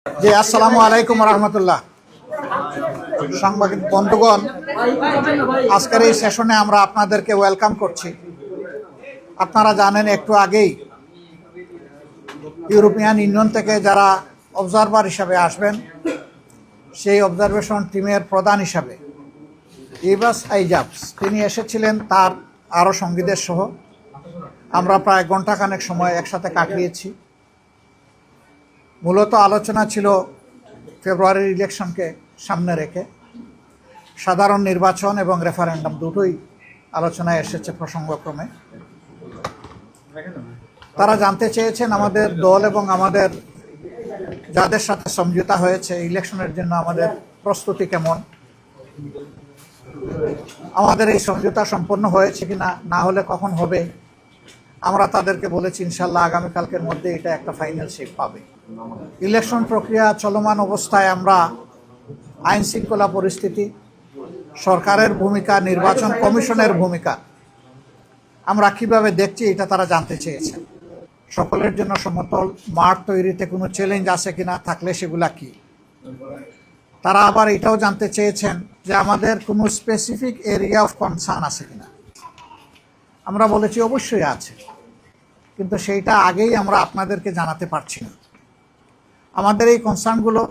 জি, আসসালামু আলাইকুম রহমতুল্লাহ। সাংবাদিক বন্ধুগণ, আজকের এই সেশনে আমরা আপনাদেরকে ওয়েলকাম করছি। আপনারা জানেন একটু আগেই ইউরোপিয়ান ইউনিয়ন থেকে যারা অবজারভার হিসাবে আসবেন, সেই অবজারভেশন টিমের প্রধান হিসাবে ইবাস আইজাবস তিনি এসেছিলেন তার আরও সঙ্গীদের সহ। আমরা প্রায় ঘণ্টাখানেক সময় একসাথে কাটিয়েছি। মূলত আলোচনা ছিল ফেব্রুয়ারির ইলেকশনকে সামনে রেখে সাধারণ নির্বাচন এবং রেফারেন্ডাম দুটোই আলোচনায় এসেছে প্রসঙ্গক্রমে। তারা জানতে চেয়েছেন আমাদের দল এবং আমাদের যাদের সাথে সমঝোতা হয়েছে ইলেকশনের জন্য আমাদের প্রস্তুতি কেমন, আমাদের এই সমঝোতা সম্পন্ন হয়েছে কিনা, না হলে কখন হবে। আমরা তাদেরকে বলেছি ইনশাল্লাহ আগামীকালকের মধ্যে এটা একটা ফাইনাল শেপ পাবে। ইলেকশন প্রক্রিয়া চলমান অবস্থায় আমরা আইন শৃঙ্খলা পরিস্থিতি, সরকারের ভূমিকা, নির্বাচন কমিশনের ভূমিকা আমরা কিভাবে দেখছি এটা তারা জানতে চেয়েছেন। সকলের জন্য সমতল মাঠ তৈরিতে কোনো চ্যালেঞ্জ আছে কিনা, থাকলে সেগুলা কি। তারা আবার এটাও জানতে চেয়েছেন যে আমাদের কোনো স্পেসিফিক এরিয়া অফ কনসার্ন আছে কিনা। আমরা বলেছি অবশ্যই আছে, কিন্তু সেইটা আগেই আমরা আপনাদেরকে জানাতে পারছি না। আমাদের এই কনসার্নগুলো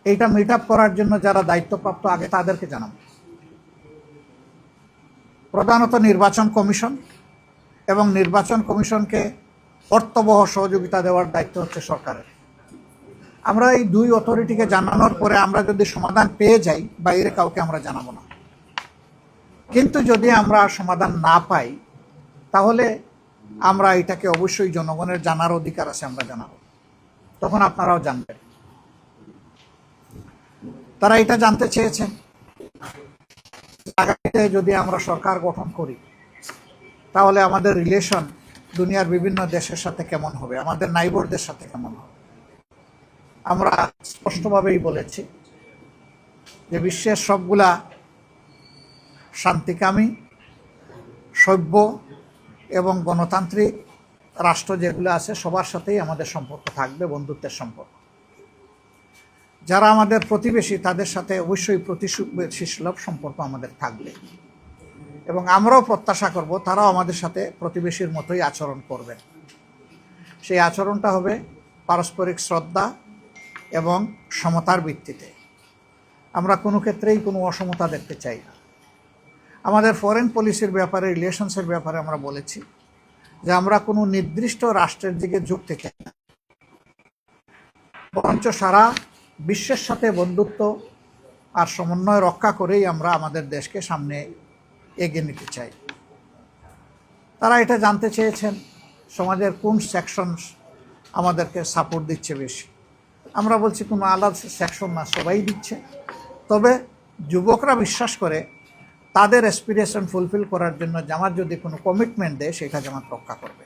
এইটা মিট আপ করার জন্য যারা দায়িত্বপ্রাপ্ত আগে তাদেরকে জানাবো। প্রধানত নির্বাচন কমিশন, এবং নির্বাচন কমিশনকে অর্থবহ সহযোগিতা দেওয়ার দায়িত্ব হচ্ছে সরকারের। আমরা এই দুই অথরিটিকে জানানোর পরে আমরা যদি সমাধান পেয়ে যাই, বাইরে কাউকে আমরা জানাবো না। কিন্তু যদি আমরা সমাধান না পাই, তাহলে আমরা এটাকে অবশ্যই জনগণের জানার অধিকার আছে, আমরা জানাবো, তখন আপনারাও জানবেন। তারা এটা জানতে চেয়েছেন আগামীতে যদি আমরা সরকার গঠন করি তাহলে আমাদের রিলেশন দুনিয়ার বিভিন্ন দেশের সাথে কেমন হবে, আমাদের নাইবরদের সাথে কেমন হবে। আমরা স্পষ্টভাবেই বলেছি যে বিশ্বের সবগুলা শান্তিকামী, সভ্য এবং গণতান্ত্রিক রাষ্ট্র যেগুলো আছে সবার সাথেই আমাদের সম্পর্ক থাকবে, বন্ধুত্বের সম্পর্ক। যারা আমাদের প্রতিবেশী তাদের সাথে অবশ্যই প্রতিবেশীসুলভ সম্পর্ক আমাদের থাকবে, এবং আমরাও প্রত্যাশা করব তারাও আমাদের সাথে প্রতিবেশীর মতোই আচরণ করবেন। সেই আচরণটা হবে পারস্পরিক শ্রদ্ধা এবং সমতার ভিত্তিতে। আমরা কোনো ক্ষেত্রেই কোনো অসমতা দেখতে চাই না। আমাদের ফরেন পলিসির ব্যাপারে, রিলেশনসের ব্যাপারে আমরা বলেছি যে আমরা কোনো নির্দিষ্ট রাষ্ট্রের দিকে ঝুঁকতে চাই না, বরঞ্চ সারা বিশ্বের সাথে বন্ধুত্ব আর সমন্বয় রক্ষা করেই আমরা আমাদের দেশকে সামনে এগিয়ে নিতে চাই। তারা এটা জানতে চেয়েছেন সমাজের কোন সেকশন আমাদেরকে সাপোর্ট দিচ্ছে বেশি। আমরা বলছি কোনো আলাদা সেকশন না, সবাই দিচ্ছে। তবে যুবকরা বিশ্বাস করে তাদের অ্যাসপিরেশন ফুলফিল করার জন্য জামাত যদি কোনো কমিটমেন্ট দেয় সেটা জামাত রক্ষা করবে।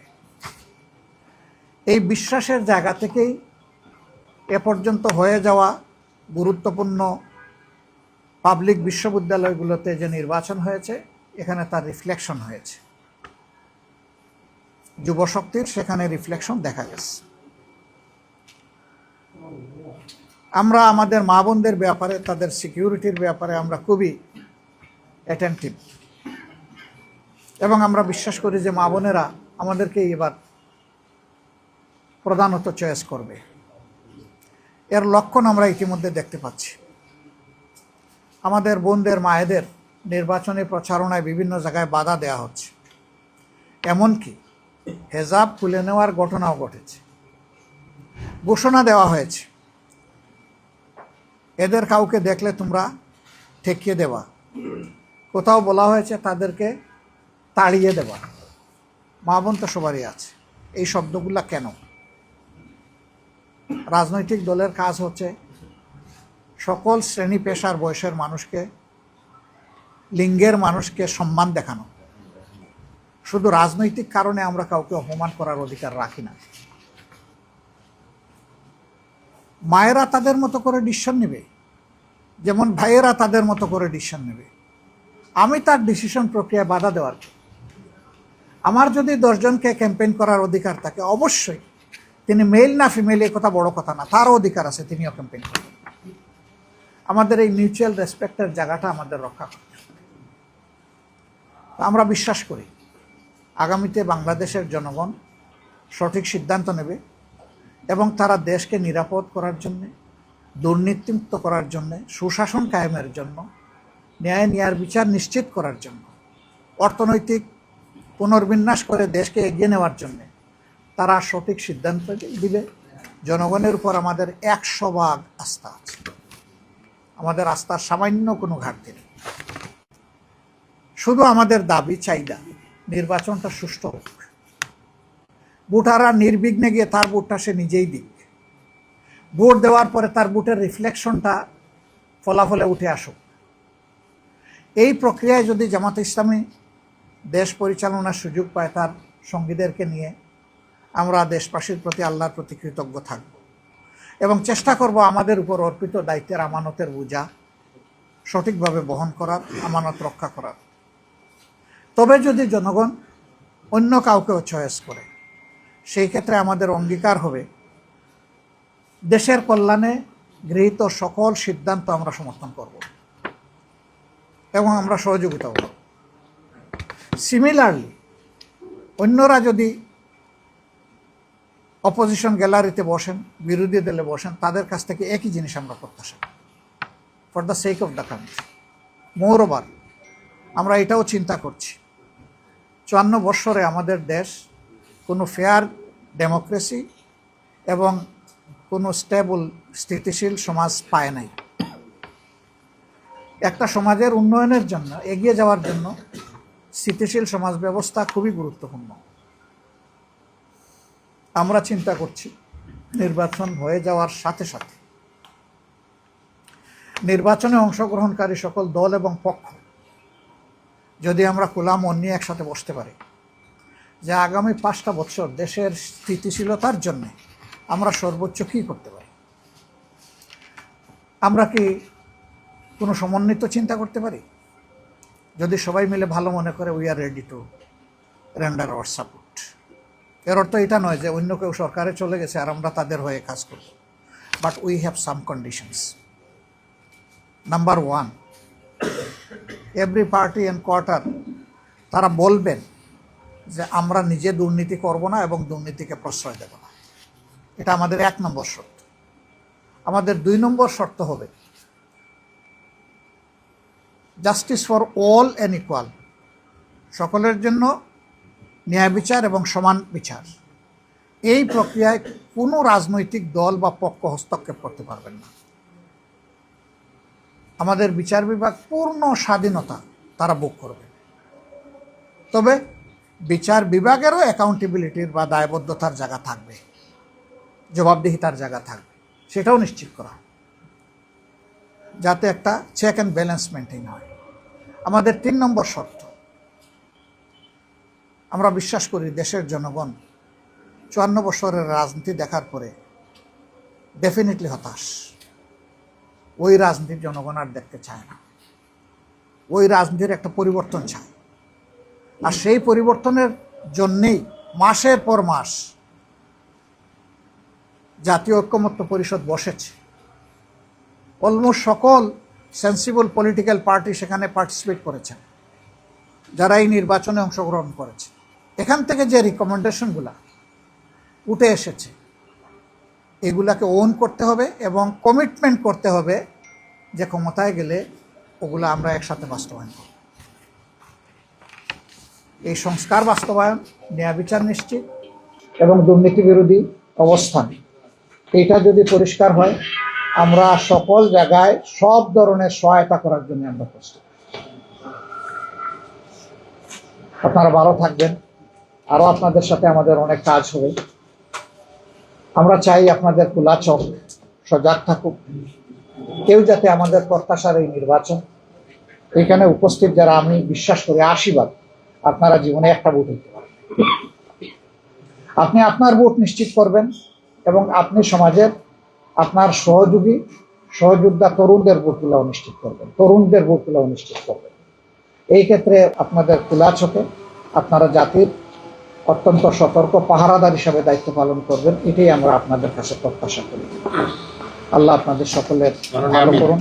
এই বিশ্বাসের জায়গা থেকেই এ পর্যন্ত হয়ে যাওয়া গুরুত্বপূর্ণ পাবলিক বিশ্ববিদ্যালয়গুলোতে যে নির্বাচন হয়েছে এখানে তার রিফ্লেকশন হয়েছে। যুবশক্তির সেখানে রিফ্লেকশন দেখা গেছে। আমরা আমাদের মা বোনদের ব্যাপারে, তাদের সিকিউরিটির ব্যাপারে আমরা খুবই অ্যাটেন্টিভ, এবং আমরা বিশ্বাস করি যে মা বোনেরা আমাদেরকে এবার প্রধানত চয়েস করবে। এর লক্ষণ আমরা ইতিমধ্যে দেখতে পাচ্ছি। আমাদের বোনদের, মায়েদের নির্বাচনী প্রচারণায় বিভিন্ন জায়গায় বাধা দেওয়া হচ্ছে, এমনকি হেজাব খুলে নেওয়ার ঘটনাও ঘটেছে। ঘোষণা দেওয়া হয়েছে এদের কাউকে দেখলে তোমরা ঠেকিয়ে দেবা, কোথাও বলা হয়েছে তাদেরকে তাড়িয়ে দেবা। মা বোন তো সবারই আছে। এই শব্দগুলা কেন? রাজনৈতিক দলের কাজ হচ্ছে সকল শ্রেণী পেশার বয়সের মানুষকে, লিঙ্গের মানুষকে সম্মান দেখানো। শুধু রাজনৈতিক কারণে আমরা কাউকে অপমান করার অধিকার রাখি না। মায়েরা তাদের মতো করে ডিসিশন নেবে, যেমন ভাইয়েরা তাদের মতো করে ডিসিশন নেবে। আমি তার ডিসিশন প্রক্রিয়ায় বাধা দেওয়ার, আমার যদি 10 জনকে ক্যাম্পেইন করার অধিকার থাকে অবশ্যই তিনি মেল না ফিমেল এই কথা বড় কথা না, তারও অধিকার আছে, তিনিও ক্যাম্পেইন করবেন। আমাদের এই মিউচুয়াল রেসপেক্টের জায়গাটা আমাদের রক্ষা করতে হবে। আমরা বিশ্বাস করি আগামীতে বাংলাদেশের জনগণ সঠিক সিদ্ধান্ত নেবে এবং তারা দেশকে নিরাপদ করার জন্যে, দুর্নীতিমুক্ত করার জন্যে, সুশাসন কায়েমের জন্য, ন্যায় ন্যায়ের বিচার নিশ্চিত করার জন্য, অর্থনৈতিক পুনর্বিন্যাস করে দেশকে এগিয়ে নেওয়ার জন্যে তারা সঠিক সিদ্ধান্ত দিবে। জনগণের উপর আমাদের 100% আস্থা আছে, আমাদের আস্থার সামান্য কোনো ঘাটতি নেই। শুধু আমাদের দাবি চাহিদা নির্বাচনটা সুষ্ঠু হোক, ভোটাররা নির্বিঘ্নে গিয়ে তার ভোটটা সে নিজেই দিক, ভোট দেওয়ার পরে তার ভোটের রিফ্লেকশনটা ফলাফলে উঠে আসুক। এই প্রক্রিয়ায় যদি জামাত ইসলামী দেশ পরিচালনার সুযোগ পায় তার সঙ্গীদেরকে নিয়ে, আমরা দেশবাসীর প্রতি আল্লাহর প্রতি কৃতজ্ঞ থাকব এবং চেষ্টা করব আমাদের উপর অর্পিত দায়িত্বের আমানতের বোঝা সঠিকভাবে বহন করার, আমানত রক্ষা করার। তবে যদি জনগণ অন্য কাউকেও চয়েস করে, সেই ক্ষেত্রে আমাদের অঙ্গীকার হবে দেশের কল্যাণে গৃহীত সকল সিদ্ধান্ত আমরা সমর্থন করব এবং আমরা সহযোগিতা করব। সিমিলারলি অন্যরা যদি অপোজিশন গ্যালারিতে বসেন, বিরোধী দলে বসেন, তাদের কাছ থেকে একই জিনিস আমরা প্রত্যাশা করি for the sake of the country. More over আমরা এটাও চিন্তা করছি 54 বৎসরে আমাদের দেশ কোনো ফেয়ার ডেমোক্রেসি এবং কোনো স্টেবল স্থিতিশীল সমাজ পায় নাই। একটা সমাজের উন্নয়নের জন্য, এগিয়ে যাওয়ার জন্য স্থিতিশীল সমাজ ব্যবস্থা খুবই গুরুত্বপূর্ণ। আমরা চিন্তা করছি নির্বাচন হয়ে যাওয়ার সাথে সাথে নির্বাচনে অংশগ্রহণকারী সকল দল এবং পক্ষ যদি আমরা খোলা মন নিয়ে একসাথে বসতে পারি যে আগামী 5টা বছর দেশের স্থিতিশীলতার জন্য আমরা সর্বোচ্চ কী করতে পারি, আমরা কি কোনো সমন্বিত চিন্তা করতে পারি? যদি সবাই মিলে ভালো মনে করে we are ready to render hour support. এর অর্থ এটা নয় যে অন্য কেউ সরকারে চলে গেছে আর আমরা তাদের হয়ে কাজ করব, but we have some conditions. Number 1, every party and quarter তারা বলবেন যে আমরা নিজে দুর্নীতি করব না এবং দুর্নীতিকে প্রশ্রয় দেব না। এটা আমাদের 1 নম্বর শর্ত। আমাদের 2 নম্বর শর্ত হবে justice for all and equal, সকলের জন্য ন্যায় বিচার এবং সমান বিচার। এই প্রক্রিয়ায় কোনো রাজনৈতিক দল বা পক্ষ হস্তক্ষেপ করতে পারবেন না। আমাদের বিচার বিভাগ পূর্ণ স্বাধীনতা তারা ভোগ করবে, তবে বিচার বিভাগেরও অ্যাকাউন্টেবিলিটির বা দায়বদ্ধতার জায়গা থাকবে, জবাবদিহিতার জায়গা থাকবে, সেটাও নিশ্চিত করা যাতে একটা চেক অ্যান্ড ব্যালেন্স মেনটেন হয়। আমাদের 3 নম্বর শর্ত, আমরা বিশ্বাস করি দেশের জনগণ 54 বছরের রাজনীতি দেখার পরে ডেফিনেটলি হতাশ। ওই রাজনীতির জনগণ আর দেখতে চায় না, ওই রাজনীতির একটা পরিবর্তন চায়। আর সেই পরিবর্তনের জন্যেই মাসের পর মাস জাতীয় ঐক্যমত্য পরিষদ বসেছে। অলমোস্ট সকল সেন্সিবল পলিটিক্যাল পার্টি সেখানে পার্টিসিপেট করেছেন, যারা এই নির্বাচনে অংশগ্রহণ করেছে। এখান থেকে যে রিকমেন্ডেশনগুলো উঠে এসেছে এগুলাকে ওন করতে হবে এবং কমিটমেন্ট করতে হবে যে ক্ষমতায় গেলে ওগুলো আমরা একসাথে বাস্তবায়ন করব। এই সংস্কার বাস্তবায়ন, ন্যায় বিচার নিশ্চিত এবং দুর্নীতি বিরোধী অবস্থান, এটা যদি পরিষ্কার হয় আমরা সকল জায়গায় সব ধরনের সহায়তা করার জন্য আমরা প্রস্তুত। আপনারা ভালো থাকবেন, আরও আপনাদের সাথে আমাদের অনেক কাজ হবে। আমরা চাই আপনাদের খোলা চোখ সজাগ থাকুক, কেউ যাতে আমাদের প্রত্যাশার এই নির্বাচন, এখানে উপস্থিত যারা আমি বিশ্বাস করি 80 আপনারা জীবনে একটা ভোট দিতে পারেন। আপনি আপনার ভোট নিশ্চিত করবেন এবং আপনি সমাজের আপনার সহযোদ্ধা তরুণদের ভোটগুলো নিশ্চিত করবেন, তরুণদের ভোটগুলো নিশ্চিত করবেন। এই ক্ষেত্রে আপনাদের খোলা চোখে আপনারা জাতির অত্যন্ত সতর্ক পাহারাদার হিসাবে দায়িত্ব পালন করবেন, এটাই আমরা আপনাদের কাছে প্রত্যাশা করি। আল্লাহ আপনাদের সকলের ভালো করুন।